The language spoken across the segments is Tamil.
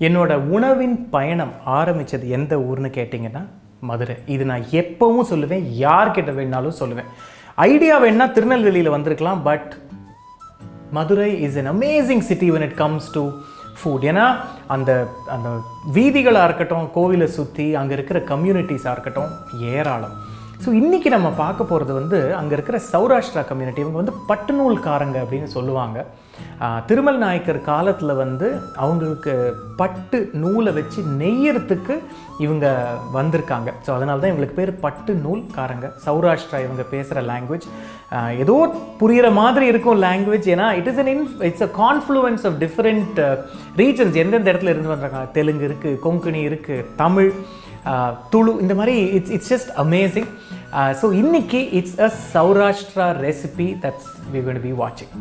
என்னோட உணவின் பயணம் ஆரம்பித்தது எந்த ஊர்னு கேட்டிங்கன்னா மதுரை. இது நான் எப்பவும் சொல்லுவேன், யார்கிட்ட வேணாலும் சொல்லுவேன். ஐடியா வேணால் திருநெல்வேலியில் வந்திருக்கலாம், but Madurai is an amazing city when it comes to food. ஏன்னா அந்த அந்த வீதிகளாக இருக்கட்டும், கோவிலை சுற்றி அங்கே இருக்கிற கம்யூனிட்டிஸாக இருக்கட்டும், ஏராளம். ஸோ இன்றைக்கி நம்ம பார்க்க போகிறது வந்து அங்கே இருக்கிற சௌராஷ்டிரா கம்யூனிட்டி. இவங்க வந்து பட்டுநூல்காரங்க அப்படின்னு சொல்லுவாங்க. திருமல் நாயக்கர் காலத்தில் வந்து அவங்களுக்கு பட்டு நூலை வச்சு நெய்யறதுக்கு இவங்க வந்திருக்காங்க. ஸோ அதனால தான் இவங்களுக்கு பேர் பட்டு நூல்காரங்க. சௌராஷ்டிரா இவங்க பேசுகிற லாங்குவேஜ் ஏதோ புரிகிற மாதிரி இருக்கும் லாங்குவேஜ். ஏன்னா it's a confluence of different regions. எந்தெந்த இடத்துல இருந்து வந்திருக்காங்க. தெலுங்கு இருக்குது, கொங்கணி இருக்குது, தமிழ், துளு, இந்த மாதிரி இட்ஸ் ஜஸ்ட் அமேசிங். ஸோ இன்னைக்கு it's a Saurashtra recipe that's we going to be வாட்சிங்.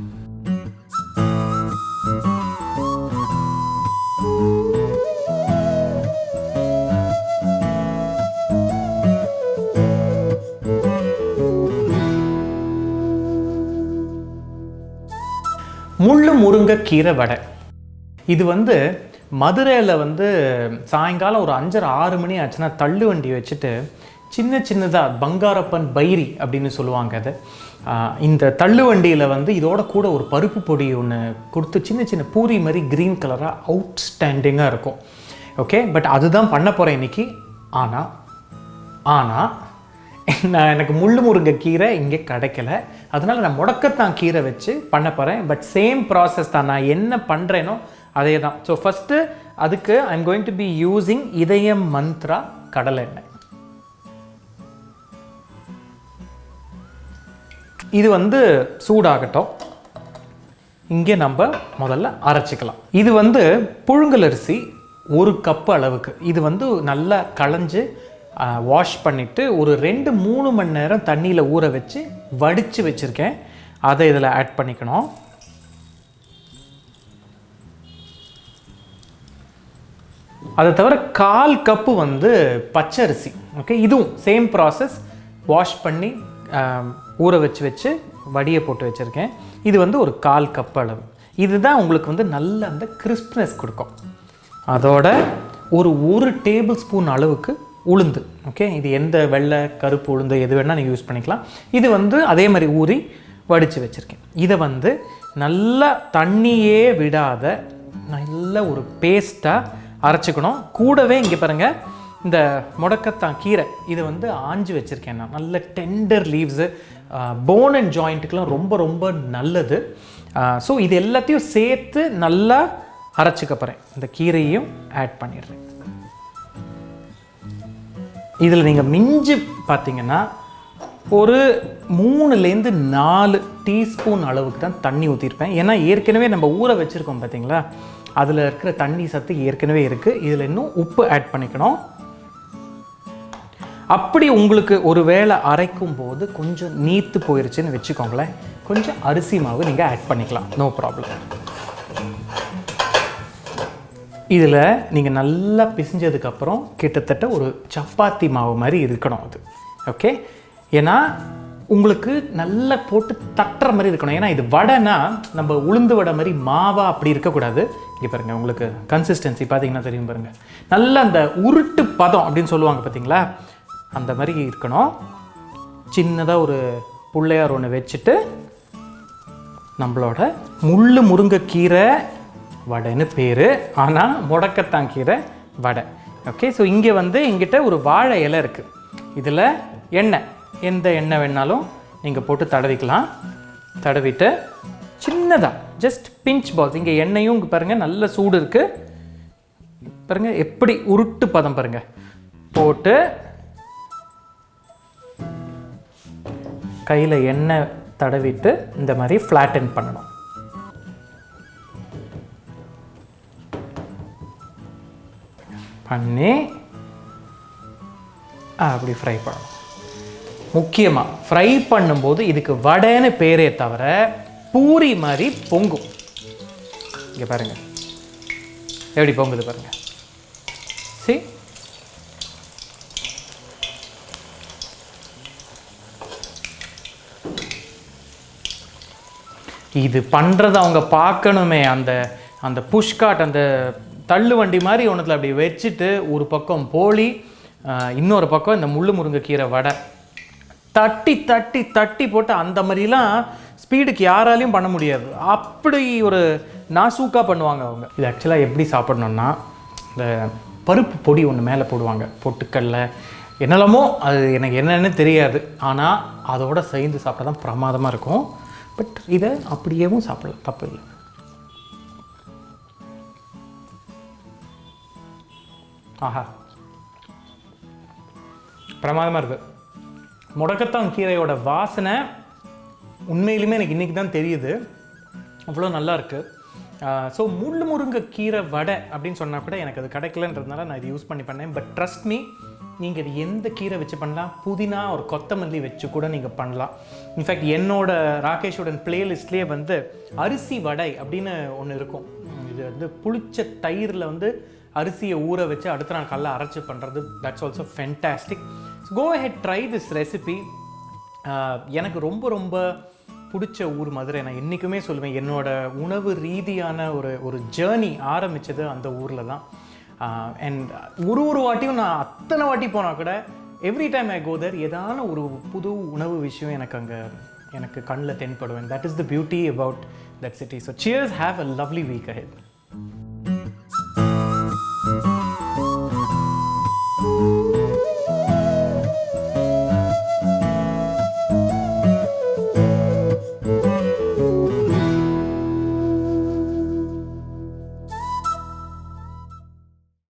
முள்ளு முருங்கை கீரை வடை. இது வந்து மதுரையில் வந்து சாயங்காலம் ஒரு 5:30-6 மணி ஆச்சுன்னா தள்ளு வண்டி வச்சுட்டு சின்ன சின்னதாக பங்காரப்பன் பைரி அப்படின்னு சொல்லுவாங்க. அது இந்த தள்ளு வண்டியில் வந்து இதோட கூட ஒரு பருப்பு பொடி ஒன்று கொடுத்து சின்ன சின்ன பூரி மாதிரி க்ரீன் கலராக அவுட்ஸ்டாண்டிங்காக இருக்கும். ஓகே, பட் அதுதான் பண்ண போகிறேன் இன்றைக்கி. ஆனால் எனக்கு முள்ளு முருங்கை கீரை இங்கே கிடைக்கல. அதனால் நான் முடக்கத்தான் கீரை வச்சு பண்ண போகிறேன். பட் சேம் ப்ராசஸ் தான். நான் என்ன பண்ணுறேனோ அதே தான். ஸோ ஃபஸ்ட்டு அதுக்கு I am going to B using இதயம் மந்த்ரா கடலை எண்ணெய். இது வந்து சூடாகட்டும். இங்கே நம்ம முதல்ல அரைச்சிக்கலாம். இது வந்து புழுங்கல் அரிசி 1 கப்பு அளவுக்கு. இது வந்து நல்லா களைஞ்சு வாஷ் பண்ணிவிட்டு ஒரு 2-3 மணி நேரம் தண்ணியில் ஊற வச்சு வடித்து வச்சுருக்கேன். அதை இதில் ஆட் பண்ணிக்கணும். அதை தவிர 1/4 கப்பு வந்து பச்சரிசி. ஓகே, இதுவும் சேம் ப்ராசஸ். வாஷ் பண்ணி ஊற வச்சு வடியை போட்டு வச்சுருக்கேன். இது வந்து ஒரு 1/4 கப்பு அளவு. இதுதான் உங்களுக்கு வந்து நல்ல அந்த கிறிஸ்ப்னஸ் கொடுக்கும். அதோட ஒரு டேபிள் ஸ்பூன் அளவுக்கு உளுந்து. ஓகே, இது எந்த வெள்ளை கருப்பு உளுந்து எது வேணால் நீங்கள் யூஸ் பண்ணிக்கலாம். இது வந்து அதே மாதிரி ஊறி வடித்து வச்சுருக்கேன். இதை வந்து நல்லா தண்ணியே விடாத நல்ல ஒரு பேஸ்ட்டாக அரைச்சிக்கணும். கூடவே இங்கே பாருங்கள், இந்த முடக்கத்தான் கீரை இதை வந்து ஆஞ்சு வச்சுருக்கேன் நான். நல்ல டெண்டர் லீவ்ஸு, போன் அண்ட் ஜாயிண்ட்டுக்கெலாம் ரொம்ப ரொம்ப நல்லது. ஸோ இது எல்லாத்தையும் சேர்த்து நல்லா அரைச்சிக்க போகிறேன். இந்த கீரையும் ஆட் பண்ணிடுறேன். இதில் நீங்கள் மிஞ்சி பார்த்தீங்கன்னா ஒரு 3-4 டீஸ்பூன் அளவுக்கு தான் தண்ணி ஊற்றிருப்பேன். ஏன்னா ஏற்கனவே நம்ம ஊற வச்சுருக்கோம் பார்த்தீங்களா, அதில் இருக்கிற தண்ணி சத்து ஏற்கனவே இருக்குது. இதில் இன்னும் உப்பு ஆட் பண்ணிக்கணும். அப்படி உங்களுக்கு ஒரு வேளை அரைக்கும் போது கொஞ்சம் நீத்து போயிடுச்சுன்னு வச்சுக்கோங்களேன், கொஞ்சம் அரிசி மாவு நீங்கள் ஆட் பண்ணிக்கலாம், நோ ப்ராப்ளம். இதில் நீங்கள் நல்லா பிசிஞ்சதுக்கப்புறம் கிட்டத்தட்ட ஒரு சப்பாத்தி மாவு மாதிரி இருக்கணும் அது. ஓகே, ஏன்னா உங்களுக்கு நல்லா போட்டு தட்டுற மாதிரி இருக்கணும். ஏன்னா இது வடைனா நம்ம உளுந்து வடை மாதிரி மாவாக அப்படி இருக்கக்கூடாது. இங்கே பாருங்கள், உங்களுக்கு கன்சிஸ்டன்சி பார்த்தீங்கன்னா தெரியும் பாருங்கள். நல்ல அந்த உருட்டு பதம் அப்படின்னு சொல்லுவாங்க பார்த்தீங்களா, அந்த மாதிரி இருக்கணும். சின்னதாக ஒரு பிள்ளையார் ஒன்று வச்சுட்டு நம்மளோட முள்ளு முருங்கை கீரை வடைன்னு பேர், ஆனால் முடக்கத்தான் கீரை வடை. ஓகே, ஸோ இங்கே வந்து எங்கிட்ட ஒரு வாழை இலை இருக்குது. இதில் எண்ணெய், எந்த எண்ணெய் வேணாலும் நீங்கள் போட்டு தடவிக்கலாம். தடவிட்டு சின்னதாக ஜஸ்ட் பிஞ்ச் பால்ஸ். இங்கே எண்ணெயும் இங்கே பாருங்கள் நல்ல சூடு இருக்குது பாருங்கள், எப்படி உருட்டு பதம் பாருங்கள். போட்டு கையில் எண்ணெய் தடவிட்டு இந்த மாதிரி ஃப்ளாட்டன் பண்ணணும். பண்ணி அப்படி ஃப்ரை பண்ணணும். முக்கியமாக ஃப்ரை பண்ணும்போது இதுக்கு வடைன்னு பேரே தவிர பூரி மாதிரி பொங்கும். இங்கே பாருங்கள் எப்படி பொங்குது பாருங்கள். சரி, இது பண்ணுறது அவங்க பார்க்கணுமே. அந்த அந்த புஷ்காட், அந்த தள்ளு வண்டி மாதிரி ஒன்றத்தில் அப்படி வச்சுட்டு ஒரு பக்கம் போளி, இன்னொரு பக்கம் இந்த முள்ளு முருங்கைக்கீரை வடை தட்டி தட்டி தட்டி போட்டு அந்த மாதிரிலாம் ஸ்பீடுக்கு யாராலையும் பண்ண முடியாது. அப்படி ஒரு நாசூக்காக பண்ணுவாங்க அவங்க. இது ஆக்சுவலாக எப்படி சாப்பிட்ணுன்னா, இந்த பருப்பு பொடி ஒன்று மேலே போடுவாங்க, பொட்டுக்கல்ல என்னெல்லாமோ, அது எனக்கு என்னென்னு தெரியாது. ஆனால் அதோட சேர்ந்து சாப்பிட்டா தான் பிரமாதமாக இருக்கும். பட் இதை அப்படியேவும் சாப்பிடலாம், தப்பு இல்லை. ஆஹா, பிரமாதமாக இருக்குது. முடக்கத்தான் கீரையோட வாசனை உண்மையிலுமே எனக்கு இன்றைக்கி தான் தெரியுது, அவ்வளோ நல்லா இருக்குது. ஸோ முள்ளு முருங்கை கீரை வடை அப்படின்னு சொன்னால் கூட எனக்கு அது கிடைக்கலன்றதுனால நான் இது யூஸ் பண்ணேன். பட் ட்ரஸ்ட் மீ, நீங்கள் இது எந்த கீரை வச்சு பண்ணலாம், புதினா ஒரு கொத்தமல்லி வச்சு கூட நீங்கள் பண்ணலாம். இன்ஃபேக்ட் என்னோட ராகேஷ் உடன் பிளேலிஸ்ட்லேயே வந்து அரிசி வடை அப்படின்னு ஒன்று இருக்கும். இது வந்து புளிச்ச தயிரில் வந்து அரிசியை ஊற வச்சு அடுத்த நாள் காலைல அரைச்சி பண்ணுறது. That's also fantastic. Go ahead, try this recipe. எனக்கு ரொம்ப ரொம்ப பிடிச்ச ஊர் மதுரை. நான் என்றைக்குமே சொல்லுவேன், என்னோட உணவு ரீதியான ஒரு ஜேர்னி ஆரம்பித்தது அந்த ஊரில் தான். அண்ட் ஒரு வாட்டியும் நான் அத்தனை வாட்டி போனால் கூட எவ்ரி டைம் ஐ கோ தேர் ஏதான ஒரு புது உணவு விஷயம் எனக்கு கண்ணில் தென்படுவேன். That is the beauty about that city. So cheers, have a lovely week ahead.